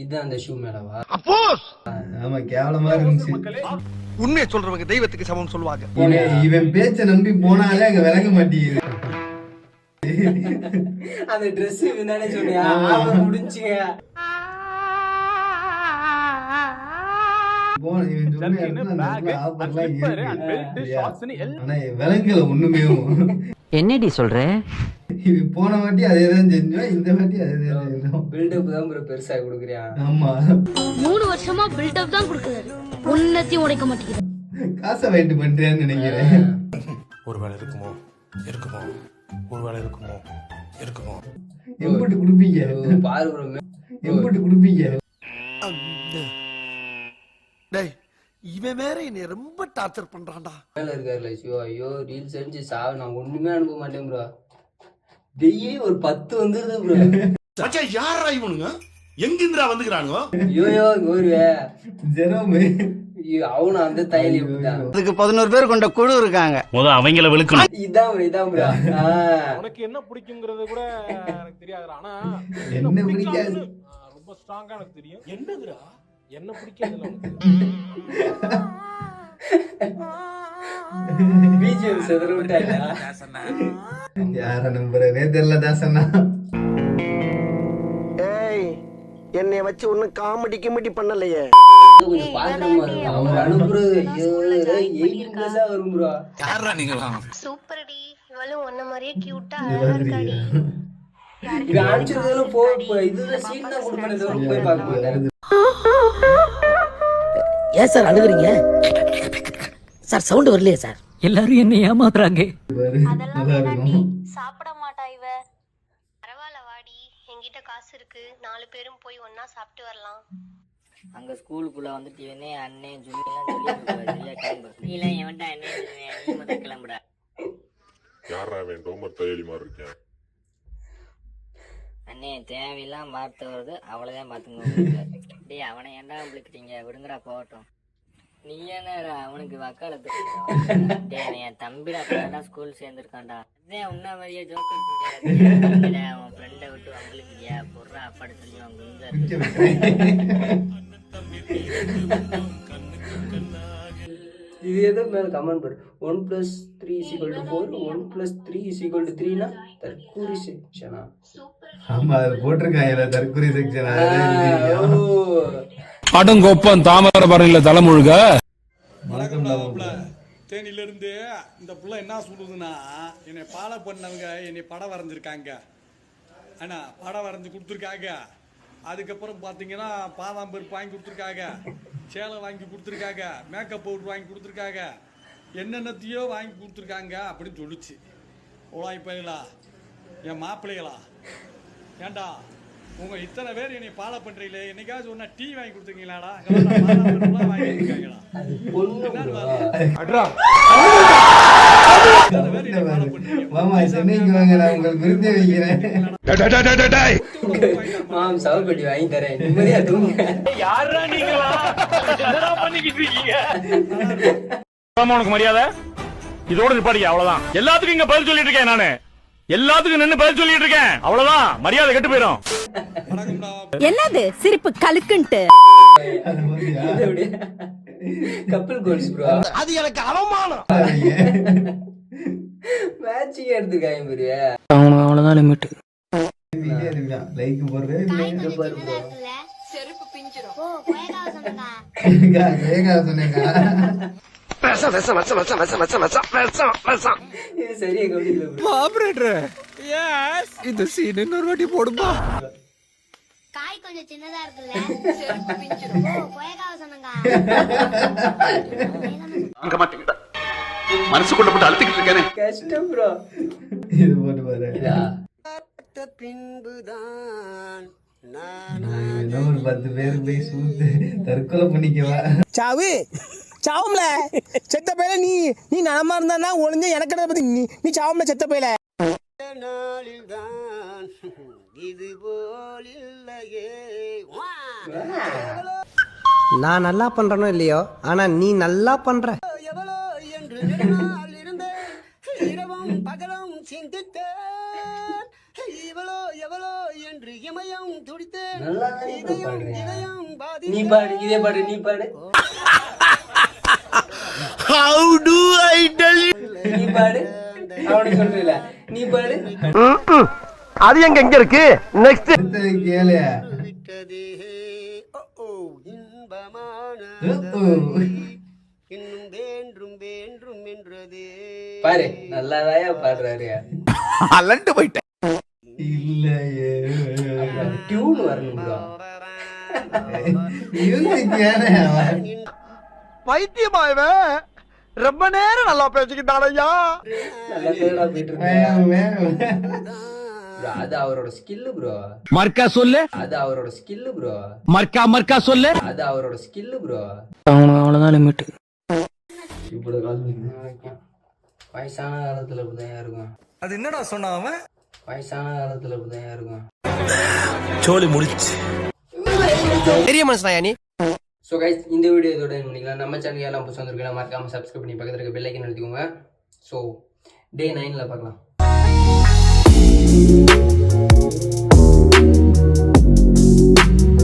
இதுதான் அந்த ஷூ மேலவா? ஆமா, கேவலமா இருந்துச்சு. உண்மையை சொல்றவங்க தெய்வத்துக்கு சமம் சொல்லுவாங்க. இவன் பேச்ச நம்பி போனாலே அங்க விளங்க மாட்டேங்குது. அந்த ட்ரெஸ் தானே சொன்னியா? முடிஞ்சுங்க. விலங்குல ஒண்ணுமே என்னடி சொல்ற? போன வாட்டி அதேதான் செஞ்சோம், இந்த வாட்டி அதேதான். பில்டப் தான் ப்ரோ பெருசா குடுக்குறியா? ஆமா, 3 வருஷமா பில்டப் தான் குடுக்குறாரு, உன்னத்தையும் உடைக்க மாட்டேங்குது. காசை வெயிட் பண்றேன்னு நினைக்கிறேன். ஒருவேளை இருக்குமோ இருக்குமோ, ஒருவேளை இருக்குமோ இருக்குமோ. எம்பிட்டு குடுப்பீங்க பாரு ப்ரோ, எம்பிட்டு குடுப்பீங்க? டேய், இவன் வேற என்னை ரொம்ப டார்ச்சர் பண்றான்டா. மேல இருக்காருல சிவா, ஐயோ ரீல்ஸ் அடிச்சு சாவு, நான் ஒண்ணுமே அனுப்ப மாட்டேன் ப்ரோ. டெய்லி ஒரு 10 வந்துருது ப்ரோ. மச்சான் யாரா இவனுங்க? எங்கிந்திரா வந்துக்கிறானுங்க? ஐயோ கோருவே ஜெரோமே அவனும் அந்த தையல் இப்படிதான். அதுக்கு 11 பேர் கொண்ட குழு இருக்காங்க. அவங்கள விழுக்கணும். இதான் ப்ரோ. உனக்கு என்ன பிடிக்கும்ங்கிறது கூட எனக்கு தெரியாது. ஆனா என்ன பிடிக்காது ரொம்ப ஸ்ட்ராங்கா எனக்கு தெரியும். என்னதுடா என்ன பிடிக்காதுல பிஜிஎம் செதற விட்டாயா? யார நம்புறதே தெரியல தாசண்ணா. ஏய், என்னைய வச்சு ஒன்னும் காமெடி கிமெடி பண்ணலையே. கொஞ்சம் பாத்திரமா இருக்கும் அவர் அனுப்புறது. 18+ வரும் ப்ரோ. யாரா நீங்களா? சூப்பர்டி, இவளும் ஒன்ன மாதிரியே கியூட்டா அழகா இருக்காடி. இது அனுப்பிச்சதுல இதுதான் சீன் தான் கொடுப்பேன், தவிர போய் பார்க்க மாட்டேன். ஏன் சார் அழுகுறீங்க சார்? சவுண்ட் வரலையே சார்? எல்லாரும் என்ன ஏமாத்துறாங்க. அதெல்லாம் வேண்டாண்டி, சாப்பிட மாட்டா இவ. பரவாயில்ல வாடி, என்கிட்ட காசு இருக்கு, 4 பேரும் போய் ஒன்னா சாப்பிட்டு வரலாம். அங்க ஸ்கூலுக்குள்ள வந்துட்டு இவனே அண்ணே ஜும்மிலாம் சொல்லிட்டு கிளம்பு. நீலாம் எவன்டா அண்ணே நீ மட்டும் கிளம்புடா. யாரா வேணும் ரோமர் தையலி மாதிரி இருக்கேன். அண்ணே தேவையெல்லாம் மாத்த வருது, அவ்வளவுதான் பாத்துங்க. டேய் அவனை ஏன்டா விழுக்கிறீங்க, விடுங்கடா போகட்டும். நீ என்னடா அவனுக்கு வக்காலத்து? டேய் என் தம்பிடா அப்பதான் ஸ்கூல் சேர்ந்துருக்கான்டா. அதே உன்ன மாதிரியே ஜோக்கர் அவன் ஃப்ரெண்டை விட்டு அவங்களுக்குயா பொருளா அப்பாடு சொல்லி அவங்க இது எதோ மேல கமெண்ட் பண்ணு. 1+3 = 4, 1+3 = 3னா தற்கூரி செக்ஷனா? ஆமா, அது போட்டிருக்காங்க தற்கொலை செக்ஷன். அடங்கொப்பன் தாமரபரணில தலைமுழுக. தேனில இருந்து இந்த புள்ள என்ன சொல்லுதுன்னா, என்னை ஃபாலோ பண்ணவங்க என்னை படம் வரைஞ்சிருக்காங்க. ஆனா படம் வரைஞ்சி கொடுத்துருக்காங்க. அதுக்கப்புறம் பார்த்தீங்கன்னா பாதாம் பருப்பு வாங்கி கொடுத்துருக்காங்க, சேலை வாங்கி கொடுத்துருக்காங்க, மேக்கப் பவுடர் வாங்கி கொடுத்துருக்காங்க, என்னென்னத்தையோ வாங்கி கொடுத்துருக்காங்க அப்படின்னு சொல்லிச்சு. உலாய் பையலா, என் மாப்பிள்ளைகளா, ஏண்டா உங்க இத்தனை பேர் என்னை ஃபாலோ பண்றீங்களே, என்னைக்காவது ஒன்னா டீ வாங்கி கொடுத்துருக்கீங்களாடா? வாங்கி கொடுத்துருக்காங்களா? மாமா சென்னைக்கு வாங்க, நான் உங்களுக்கு விருந்தே வைக்கிறேன். மாம் சவல்பட்டி வாங்கி தரேன், நிம்மதியா தூங்க. யாரா நீங்களா? என்னடா பண்ணிக்கிட்டு இருக்கீங்க? உனக்கு மரியாதை இதோட நிப்பாடிக்க, அவ்வளவுதான். எல்லாத்துக்கும் இங்க பதில் சொல்லிட்டு இருக்கேன் நானு. எல்லாத்துக்கும் நின்னு பதில் சொல்லிட்டு இருக்கேன், அவ்வளவுதான். மரியாதை கெட்டு போயிடும். என்னது சிரிப்பு கலுக்குன்ட்டு? Couple goals bro. அது எனக்கு அவமானம். மேட்சிங் எடுத்துக்காங்க பெரிய. அவ்வளவுதான் லிமிட். லைக் போடுறே செருப்பு பிஞ்சிரும். ஓ கோயகாவ சொன்னடா. இது சரியா கவனிக்கல ப்ரோ. ஆபரேட்டர், எஸ் இந்த சீன் இன்னொரு வாட்டி போடுமா? காய் கொஞ்சம் சின்னதா இருக்குல்ல, செருப்பு பிஞ்சிரும். ஓ கோயகாவ சொன்னங்க. அங்க மாட்டீங்கடா, மனசுக்குள்ள போட்டு அழுத்திக்கிட்டு இருக்கேனே. கஷ்டம் ப்ரோ. இது போட்டு பாரு. பின்புதான் ஒரு 10 பேர் போய் சூத்து தற்கொலை பண்ணிக்கவா? சாவு சாவும்ல செத்த பையில. நீ நலமா இருந்தா ஒளிஞ்ச எனக்கு பத்தி நீ சாவும்ல செத்த பையில. நான் நல்லா பண்றனோ இல்லையோ, ஆனா நீ நல்லா பண்ற. எவ்வளோ என்று இரவும் பகலும் சிந்தித்தேன், இவளோ எவ்வளோ என்று நல்லா தானே bro பாடுறியா? நீ பாடு, இதே பாடு, நீ பாடு. How do I tell you? நீ பாடு. அவனுக்கு சொல்றீல, நீ பாடு. அது எங்க இருக்கு? நெக்ஸ்ட் அடுத்தது கேளு. பாரு, நல்லாதாயா பாடுறாரு. அலண்டு போயிட்டேன். இல்லையே. டியூன் வரணும் bro. மியூசிக் வேணே அவன். பைத்தியமா இவன் ரொம்ப நேரம் நல்லா பேசிக்கிட்டானையா. நல்லா தேடா போயிட்டு இருக்கு. Bro, அது அவரோட ஸ்கில் ப்ரோ. மர்க்கா சொல்லு. அது அவரோட ஸ்கில் ப்ரோ. மர்க்கா சொல்லு. அது அவரோட ஸ்கில் ப்ரோ. அவனுக்கு அவ்வளவுதான் லிமிட். இவ்வளவு காசு. வயசான காலத்துல இப்படிதான் இருக்கும். அது என்னடா சொன்ன அவன்? வயசான காலத்துல இப்படிதான் இருக்கும். சோலி முடிச்சு. பெரிய மனுஷனா நீ. ஸோ கைஸ், இந்த வீடியோ இதோட end பண்ணிக்கலாம். நம்ம சேனல் எல்லாம் புதுசாக வந்திருக்கலாம், மறக்காம சப்ஸ்கிரைப் பண்ணி பக்கத்தில் இருக்க பெல் ஐக்கன் அழுத்திக்கோங்க. ஸோ டே 9ல் பார்க்கலாம்.